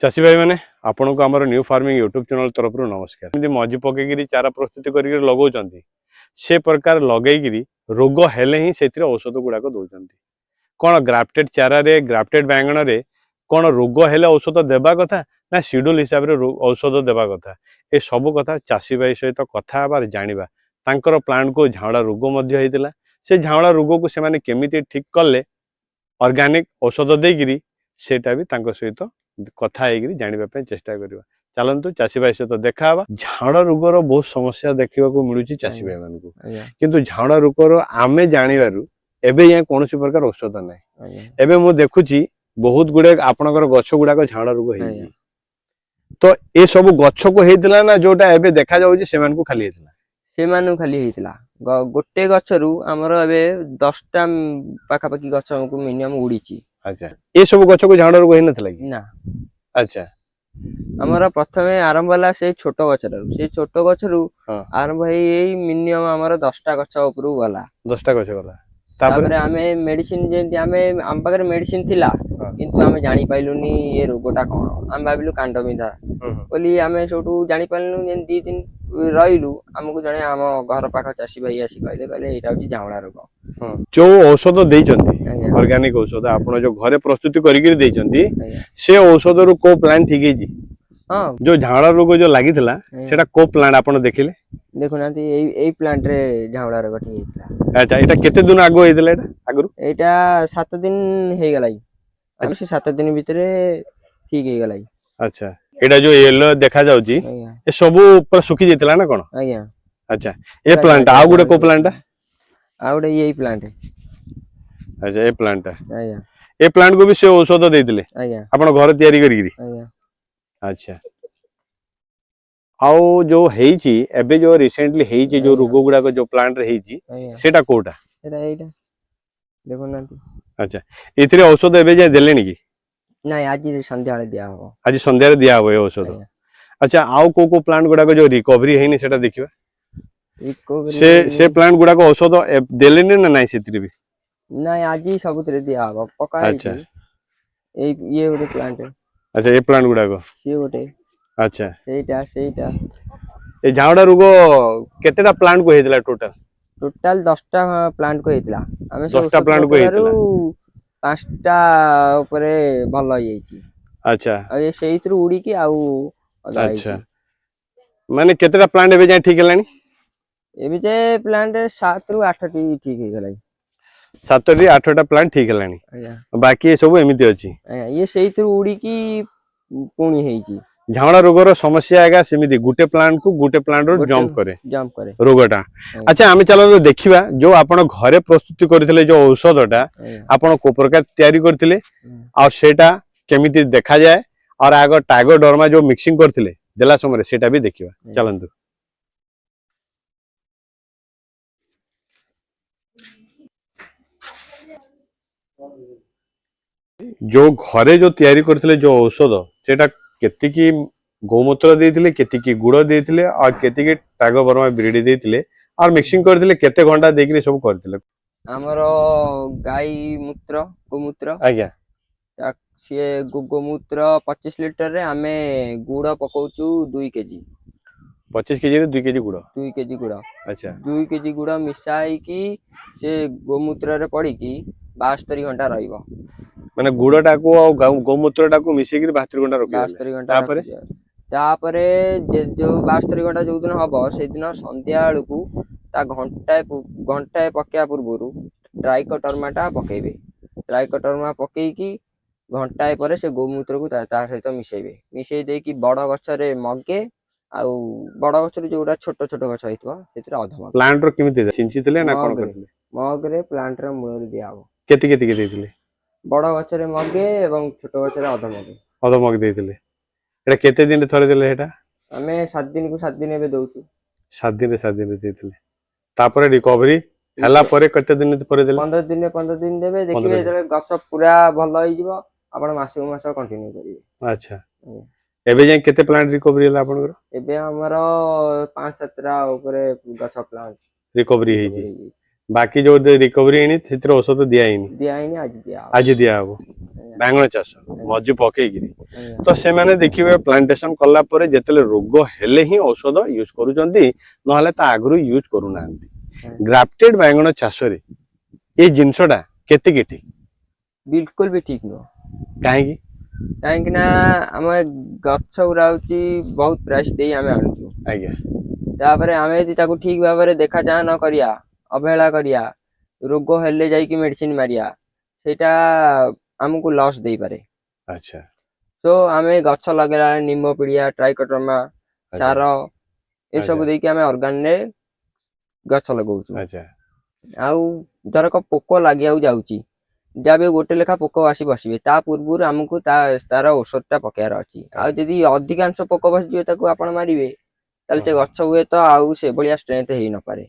चाषी भाई मैंने आपन को आम न्यू फार्मिंग यूट्यूब चैनल तरफ नमस्कार। मजी पकईकि चारा प्रस्तुति कर लगाउं से प्रकार लगे रोग हेले ही से औषध गुड़ाक दौरान कौन ग्राफ्टेड चारा रे ग्राफ्टेड बैंगन रे कौन रोग हेले औषध देवा कथा ना शेड्यूल हिसाब से औषध देवा कथा ए सब कथा चाषी भाई सहित कथा जाना तांकर प्लांट को झाड़ा रोग से झाड़ा रोग को से केमी ठीक कले ऑर्गेनिक औषध देकरी सेटा भी सहित कथा जानापी चेष्टा करवा। चलतु चाषी भाई सहित देखा झाड़ रोगर बहुत समस्या देखा मिलूँ चाषी भाई मान को किंतु झाड़ रोगर आम जानवर एवं जाए कौन प्रकार औषध ना एवं मुझे देखुची बहुत गुड़े आपणकर गछ गुड़ाक झाड़ रोग है तो ये सब गछ को होता ना जोटा एवं देखा जाऊँ खाली खाली गोटे गचरु आमर एबे 10टा पाखापाखी गछ को मिनिमम उड़ी। अच्छा ये सब गछ को झाड़ रोग होइनथला कि ना। अच्छा आमर प्रथमे आरंभ होला से छोट गछरु से छोट गछरु आरंभ हेई मिनिमम आमर 10टा गछ उपरु गला 10टा गछ गला तापर आमे मेडिसिन जेंति आमे आम पाखरे मेडिसिन थिला किंतु आमे जानि पाइलुनी ये रोगटा कोन आम भाबिलु कांड बिंधा बोली आमे छोटू जानि पाइलु जेन 2 दिन रहिलु हमकु जणे आम घर पाखा चासी भाई आसी कहले कहले एटा होची झावड़ा रोग जो औषध देइचंती ऑर्गेनिक औषध आपण जो घरे प्रस्तुति करिक देइचंती से औषध रो को प्लांट ठीक हेजी हां जो झावड़ा रोग जो लागितला सेटा को प्लांट आपण देखिले देखो नांती एई प्लांट रे झावड़ा रोग ठीक हेतला। अच्छा एटा केते दिन आगो हेतला एटा आगरु एटा 7 दिन हे गलाई हम से 7 दिन भितरे ठीक हे गलाई। अच्छा एटा जो येलो देखा जाउची ए सब ऊपर सुखी जेतला ना कोन आज्ञा। अच्छा ए प्लांट आ गुडे को प्लांट आ गुडे यही प्लांट है। अच्छा ए प्लांट आज्ञा ए प्लांट को भी से औषध देइतले आज्ञा आपण घर तयारी करिकरी आज्ञा। अच्छा आउ जो हेची एबे जो रिसेंटली हेची जो रोग गुडा को जो प्लांट रे हेची सेटा कोटा एटा एटा देखो नांती। अच्छा इतरे औषध एबे जे देलेनी की नहीं आज संध्या रे दिया हो आज संध्या रे दिया हो ए औषध। अच्छा आउ को प्लांट गुडा को जो रिकवरी हेनी सेटा देखिबा से प्लांट गुडा को औषध देलेनी ना नहीं सेतरी भी नहीं आज ही सबुतरे दिया हो पका। अच्छा ये गोटे प्लांट है। अच्छा ये प्लांट गुडा को ये गोटे अच्छा सेटा ए झावड़ा रोग केतेटा प्लांट को हेतला टोटल 10टा प्लांट को हेतला हमें 10टा प्लांट को हेतला 5टा ऊपर भल होई छी। अच्छा आ ये सेइतरु उडी की आउ अच्छा माने केतेटा प्लांट एबे जाय ठीक हेलानी एबे जे प्लांट 7 रु 8 टी ठीक हे गलाई 7 री 8टा प्लांट ठीक हेलानी बाकी सब एमिति अछि ये सेइतरु उडी की पुणी हेई छी। झावड़ा रोगर समस्या आएगा सेमिति गुटे प्लांट को गुटे प्लांट रो जंप करे रोगटा। अच्छा आमे चलो देखिबा जो आपण घरे प्रस्तुति करथिले जो औषधटा आपण को प्रकार तयारी करथिले आ सेटा केमिति देखा जाए और आगो टाइगर डर्मा जो मिक्सिंग करथिले देला समय सेटा भी देखिबा चलंतु। जो घरे जो तयारी करथिले जो औषध सेटा केतिकी गोमूत्र देइथिले केतिकी गुड़ देइथिले और केतिकी टाइगर डर्मा ब्रीड देइथिले और मिक्सिंग करथिले केते घंटा देकरी सब करथिले हमरो गाय मूत्र गोमूत्र आज्ञा से गोमूत्र 25 लीटर रे हमें गुड़ पकाउचू 2 केजी 25 केजी रे 2 केजी गुड़ 2 केजी गुड़। अच्छा 2 केजी गुड़ मिसाई की से गोमूत्र रे पड़ी की 72 घंटा रहिबो माने गुड़टा को गोमूत्रटा को मिसे की 72 घंटा रखिबो 72 घंटा तापरे जो 72 घंटा जो दिन हबो से दिन संध्या बेलकू ता घंटा पक्या पूर्वरु ट्राइकोटर्माटा पकेबे ट्राइकोटर्मा पकेई की घंटा परे से गोमूत्र को ता सहित मिसेबे मिसेई दे की बड़ गछ रे मगे आउ बड़ गछ रे जोडा छोट छोट गछ होइतबो सेतिर अधम प्लांट रो केमिति चिंचितले ना कोन करथिले मग रे प्लांट रे मूल रे दियाबो केति केति के देथिले बड़ गछ रे मगे एवं छोट गछ रे अधम मग देथिले एटा केते दिन थरे देले एटा हमें 7 दिन को 7 दिन एबे दोउचू 7 दिन देथिले तापरे रिकवरी हला परे कते दिन परे देले 15 दिन देबे देखिबे जे गछ पूरा भल होई जिवो आपण मास कंटिन्यू करिवे। अच्छा एबे जे केते प्लांट रिकवरी हला आपनकर एबे हमरो 5-7 ऊपर गछ प्लांट रिकवरी हेई जी बाकी जो रिकवरी हेनी सेतिर औषध दिया हेनी आज दिया हबो बैंगन चाष मजी पकईकि तो से माने देखिए प्लांटेशन कला परे जेतेले रोग हेले ही औषध यूज करूचंती नहले ता आगु यूज करू नांती ग्राफ्टेड बैंगन चाष रे ए जिंसटा केते के ठीक बिल्कुल भी ठीक नुह काहेकि कहीं ना आम गछ गुरा बहुत प्राइस दे आम आणुचु आज्ञा तापर आम यदि ताकू ठीक भाव में देखा चाह न करिया अवहेला करिया रोग हेले जाइकी मेडिसिन मारिया सेटा आमको लॉस दे पारे अच्छा तो आम गछ लगेला निम पिड़िया ट्राइकोडर्मा सार ये सब देकी आम ऑर्गेन रे गछ लगाउछु अच्छा आउ धरक पोक लागि जाउची जब गोटे लेखा पोक आसी बसबे ता पूर्व आमको तार औषधटा पकेयार अछि आ जदि अधिकांश पोक बस जिवे ताकू आपण मारिबे ताले से गछ हुए तो आउ से बलिया स्ट्रेंथ हेई न पारे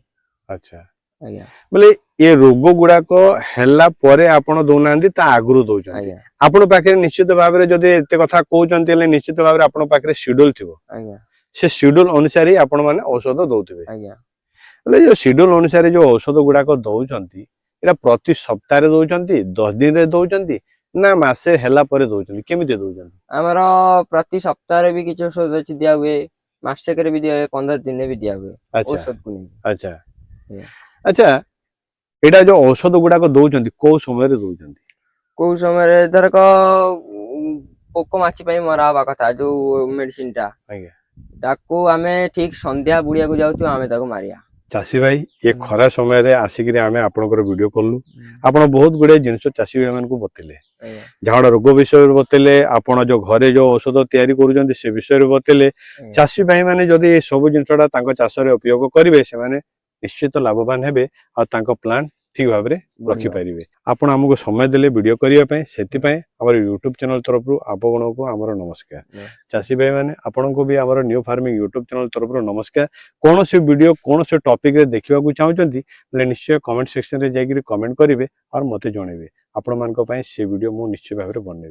अच्छा आज्ञा बोले ये रोग गुड़ा को हेला परे आपण दउनांदी ता आगुरु दउचंती आज्ञा आपण पाखे निश्चित भाव में जदि एते कथा कहउचंती ले निश्चित भाव में आपण पाखे शेड्यूल थिबो आज्ञा से शेड्यूल अनुसार ही आपण माने औषध दउथिबे आज्ञा बोले जो शेड्यूल अनुसार जो औषध गुड़ा को दउचंती एटा प्रति सप्ताह रे दउचंती 10 दिन रे दउचंती ना मासे हेला परे दउचंती केमिते दउचंती आमर प्रति सप्ताह रे भी किछ औषध अछि दिया हुए मासक रे भी दिया हुए 15 दिन रे भी दिया हुए अच्छा औषध को नहीं अच्छा Yeah. अच्छा एटा जो औषध गुड़ा को दउचंती को समय रे दउचंती को समय धरक पोक माछि पई मरा हवा कथा जो मेडिसिन टा आज्ञा ताकू आमे ठीक संध्या बुड़िया को जाउछु आमे ताकू मारिया चाषी भाई ये खरा समय रे आसिक आमे आपनकर वीडियो कलु आपण बहुत गुडे जिनस चाषी भाई मानकु बतेले झाड़ रोग विषय बतेले आपण जो घरे जो औषध तैयारी करूचंती से विषय रे बतेले चाषी भाई माने जदी ए सब जिनसटा तांको चाष रे उपयोग करिवे से माने निश्चित लाभवान हेबे आ तांको प्लांट ठीक भाव में रखी पारिबे आपण हमको समय देले वीडियो करिया पय सेति पय हमर YouTube चैनल तरफ रु आपगण को हमर नमस्कार चाषी भाई माने आपण को भी हमर न्यू फार्मिंग YouTube चैनल तरफ रु नमस्कार कोन से वीडियो कोन से टॉपिक रे देखिबा को चाहउचंती ले निश्चय कमेंट सेक्शन रे जाई कमेंट करिवे और मते जणेबे आपण मान को पय से वीडियो मु निश्चय भाव रे बनेबे।